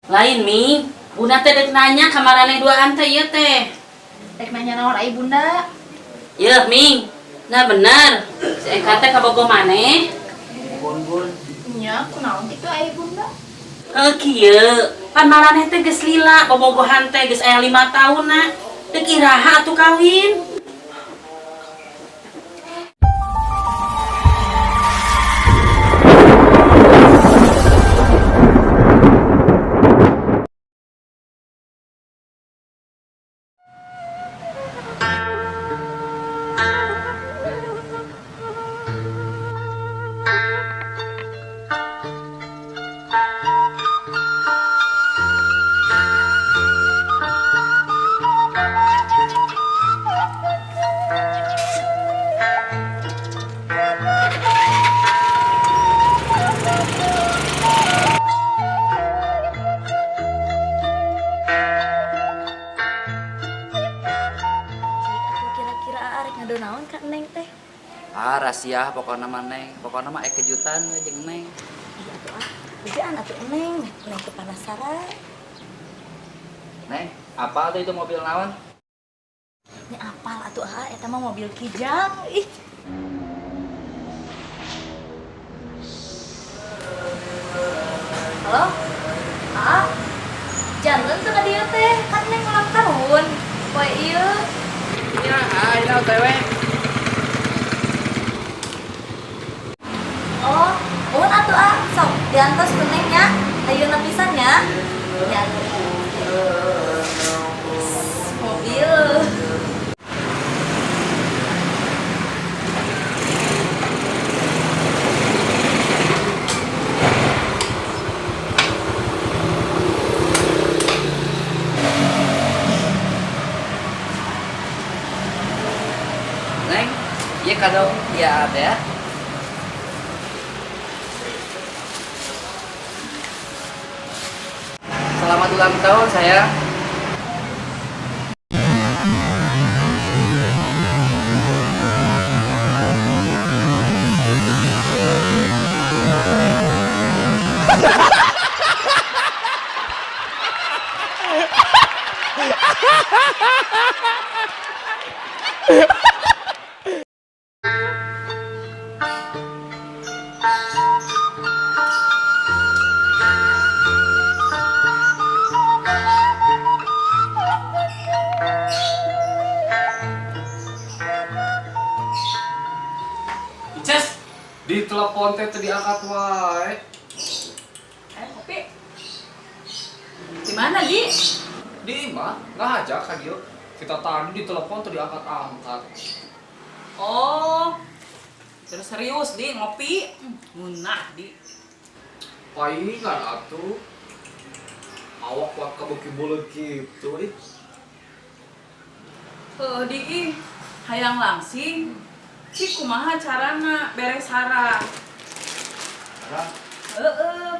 Lain Mi, Bunda teh dek nanya kamarane duaan teh ieu teh. Dek nanya naon ai Bunda? Ieu Mi, nah bener. Si Eka teh kabogo maneh. Bun. Nya, kunaon kitu ai Bunda? Kieu, pan maraneh teh geus lila, bobogohan teh geus aya 5 tahunna. Deuk iraha atuh kawin. Aku kira-kira arek ngado naon ka Neng teh? Rahasia pokoknya mah Neng. Pokoknya mah kejutan we jeung Neng. Iya tuh bejaan atuh Neng. Neng teh penasaran. Neng, apa tuh itu mobil naon? Nya apal atuh eta mah mobil Kijang. Ih. Halo? Janten tuh ka dieu teh, kan Neng ulang tahun. Poe ieu. Ya, ini OTW. Oh, mun atuh sok diantos ku Neng nya. Ayeuna pisan nya. Ya. Mobil. Neng, iya kado ya ada ya. Selamat ulang tahun sayang. Icas, di telepon teh diangkat wae. Kopi. Di mana, Di? Di mah ngajak ka dieu. Kita tadi di telepon teh diangkat-angkat. Oh. Serius, Di, ngopi. Munah, Di. Paingan atuh. Awak kuat kabeuki buleut kitu ih. Di ih, hayang langsing. Si kumaha carana beres hara?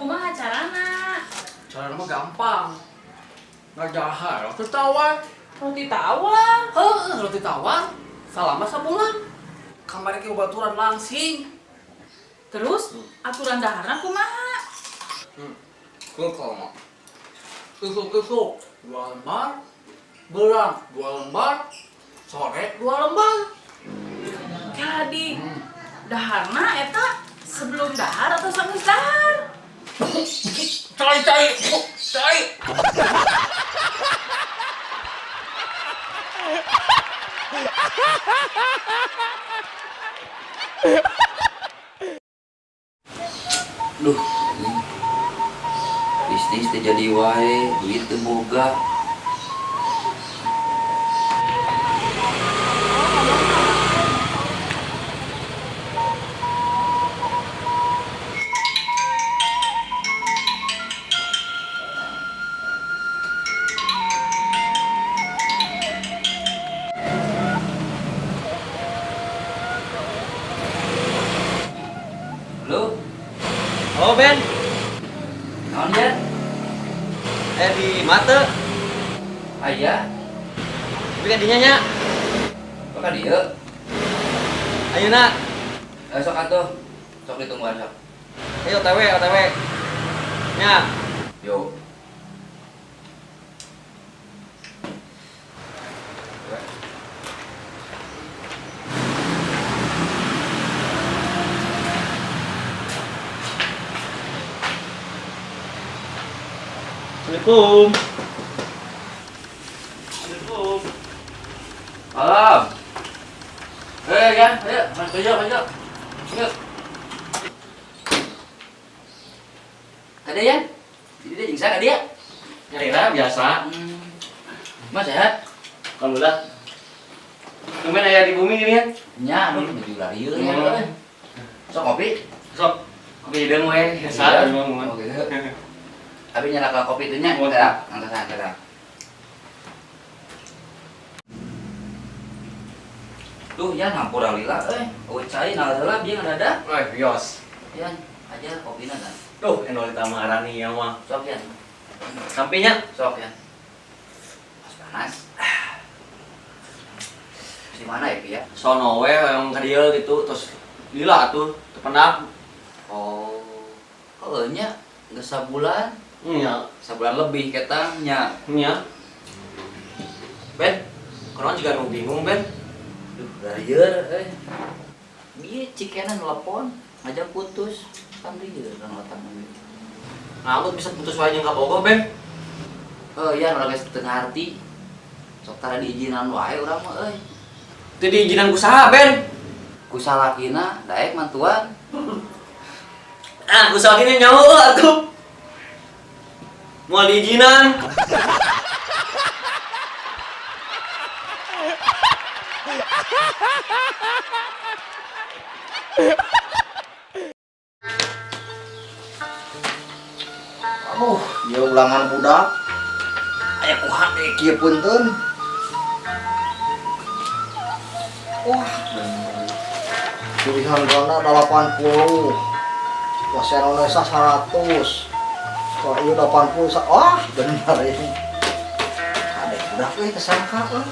Kumaha carana? Cara mah gampang. Ngajahar, terus tawar. Roti tawar. Roti tawar. Selama sebulan. Kamari ke baturan langsing. Terus aturan daharna kumaha? Kekal mah. Kesuk-kesuk 2 lembar. Belang 2 lembar. Sore 2 lembar. Jadi daharna eta sebelum dahar atau sageus dahar? Cai. Duh, ini bisnis teh jadi wae, duit teu boga. Halo, Halo Ben, naon ya? di Mate, Aya, tapi kan dinya nya, kok ka dieu? ayeuna, Sok atuh, sok ditungguan sok. ayo OTW, nya, Yo. Assalamualaikum. Assalamualaikum. Malam. Kan, ayo, kerja. Yuk. Ada ya? Jadi dia jengsa ada ya? Nyarira biasa. Mas sehat? Alhamdulillah. Tumben aya di bumi ini kan? Nya, aduh, baju larieu ya. Sok kopi? Sok. Kopi deung we. Iya. Biasa ngomong. Oke. Tapi nyala ke kopi itu nya, Oke. kita angkat. Tuh ya hampura lila awet cai nalala bieu ngadadak. Wah, bios. Ya, aja kopina kan. Tuh, endol kita marani ya mah. Sok ya. Sampainya Sok ya. Panas. Di mana ya, Pi ya? sono we yang ka dieu gitu terus lila atuh tependak. Oh. Nya geus sabulan, Nya, sabulan lebih kita nya. nya. Ben, kurang juga nu bingung Ben. Duh, rayeur Bieu cikenan telepon, ngajak putus. Kan rieur kan otak mah. Ngambut bisa putus wae jeung ka Bogor Ben. Iya nu geus teu ngarti. Sok tara diizinan wae urang mah Teu diizinan ku saha Ben? Ku salakina daek mantuan. Ah, ku saha gini nyaho atuh. Moal diizinan. Aduh, ya ulangan budak. Aya kuha deh kieu punten. Wah, bener. Pilihan gana 80. Pasien Indonesia 100. Kok ieu 80. Wah, bener ini. Ada budak euy tersangka euy.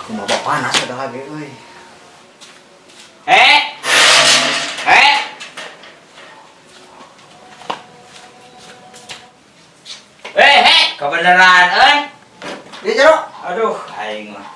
Aku mah panas ada lagi euy. Eh, kebenaran, Dia jero. Aduh, aing mah.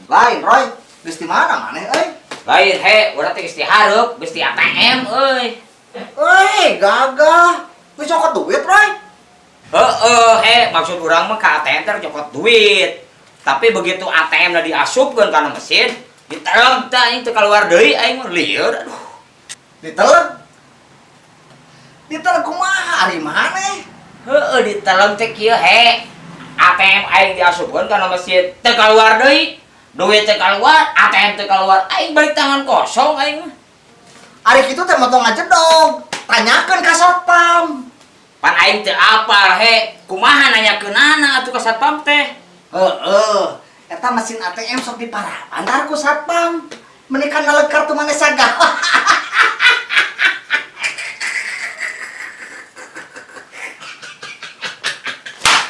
Lain, Roy. Geus di mana maneh euy? Lain urang teh geus ti hareup, geus ti ATM euy. Woi, gagah. Wis cokot duit, Roy. Maksud urang mah ka ATM teh cokot duit. Tapi begitu ATM na diasupkeun kana mesin, diteleng teh aing teu kaluar deui aing mah lieur. Aduh. Diteleg. Diteleg kumaha ari maneh? Diteleng teh kieu ATM aing diasupkeun kana mesin teu kaluar deui. Duit teu kaluar, ATM teu kaluar, aing balik tangan kosong aing mah. Ari kitu teh motong ajedog. Tanyakeun ka satpam. Pan aing teu apal kumaha nanyakeunana atuh ka satpam teh. Eta mesin ATM sok diparah. Andar ku satpam. Meunikan naleg kartu maneh sagah.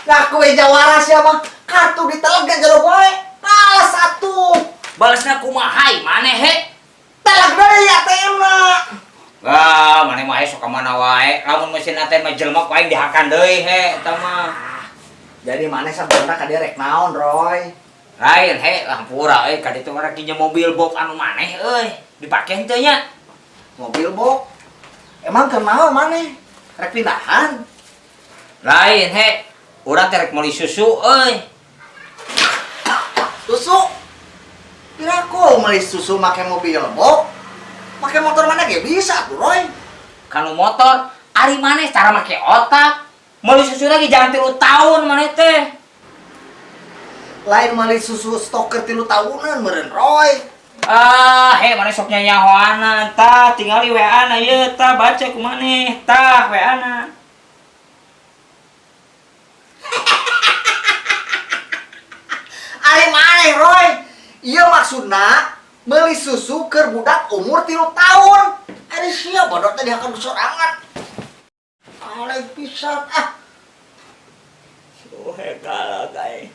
Ngaku we jawara sia mah. Kartu diteleg ge jero wae. Balas atuh. Balasna kumaha maneh Teleg deui ATM-na. Wah, maneh mah sok ka mana wae. Lamun mesin ATM mah jelema ku aing dihakan deui eta mah. Jadi maneh sabenerna ka dieu rek naon, Roy? Lain hampura ka ditu mah rek mobil box anu maneh dipake henteu nya. Mobil box. Emang kenal maneh? Rek pindahan. Lain urang teh rek meuli susu Susu. Kira aku meuli susu make mobil box. Make motor mana ge bisa tuh, Roy. Kanu motor ari maneh cara make otak. Meuli susu lagi jangan 3 tahun maneh teh. Lain meuli susu stoker 3 tahunan meureun, Roy. Maneh sok nyanyahoana tah tingali WA-na ieu tah baca ku maneh tah WA-na. Ari maneh, Roy. Ieu maksudna meuli susu keur budak umur 3 tahun. Ari sia bodoh teh dihakan sorangan. Ale pisan Kalah kae.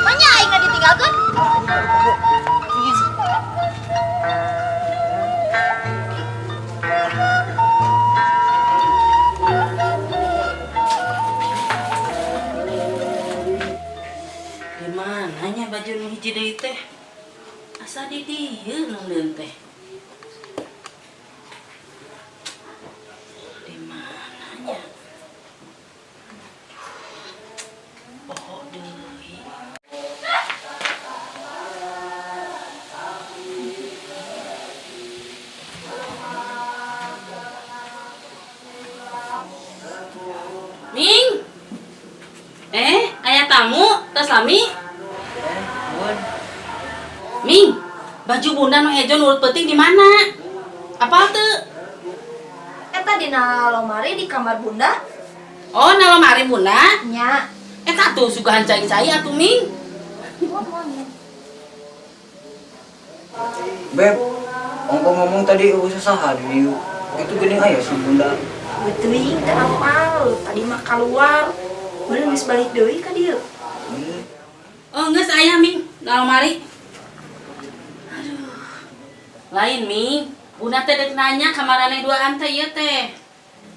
Manya aing ditinggalkeun? Asa di dieu leunleun teh. Di mananya? Oh, deui. Ming. Aya tamu, tos lami. Ming, baju bunda nu hejo nurut penting di mana? Apa tuh? Eta dina lomari di kamar bunda. Oh, na lemari bunda. Nya. Eta tuh sugahan cai saya atuh Ming. Beb, ongko ngomong tadi usah saha di dieu. Itu geuning aya si bunda. Betuing teu apal, tadi mah keluar. Bener geus balik deui ka dieu. Oh, geus aya Ming, na lemari. Lain Ming, bunda teh dek nanya kamarane duaan teh ieu teh.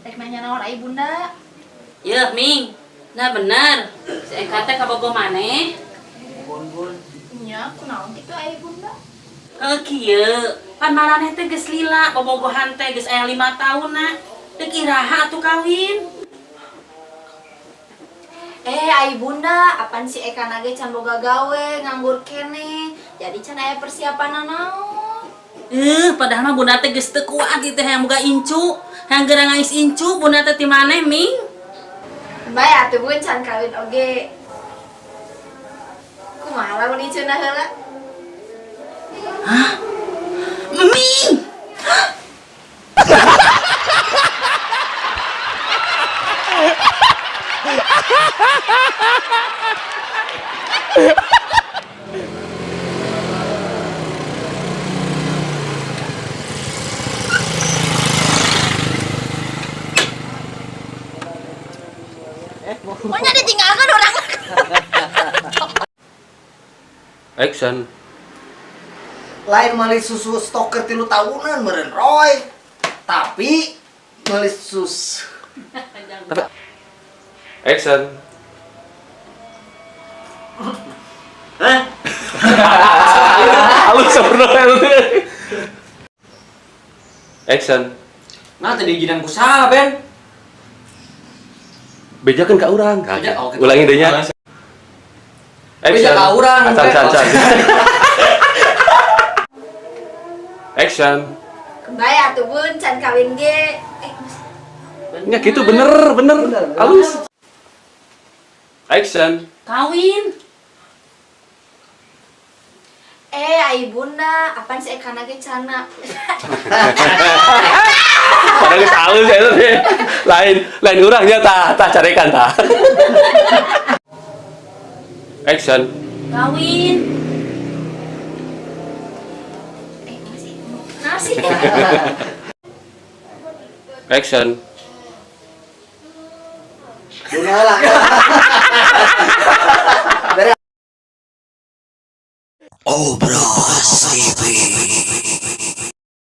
Rek nanya naon ai bunda? Yeuh Ming, nah bener. Si Eka teh kabogo maneh. Nya, kunaon kitu ai bunda? Kieu, pan maraneh teh geus lila, bobogohan teh geus aya 5 tahunna. Teu kiraha atuh kawin. Ai bunda, apaan si Eka nage can boga gawe, nganggur kene. Jadi can aya persiapan naon? Padahal mah bunda teh geus teu kuat ieu teh hayang boga incu. Hayang geura ngais incu, bunda teh ti maneh Ming? Bae atuh bun can kawin oge. Kumaha lamun icuna heula? Ming! Pokoknya ditinggalkan orang. Action. Lain meuli susu stoker 3 tahunan meureun Roy. Tapi meuli susu Action. Halus sebenarnya. Action. Nah tadi gidan ku saha Ben? Bejakan ke orang. Beja- oh, Ulangi deh nya. Beja ka urang, Acan, Ben. acan. Action. Bae atuh bun can kawin ge. Ya gitu bener. Halus. Action. Kawin. Ai bunda, apaan si Eka nage cana? Padahal geus halus ya teh. Lain urangnya tah carekan tah. Action. Kawin. Nasi. Action. dunia lah. Obras TV.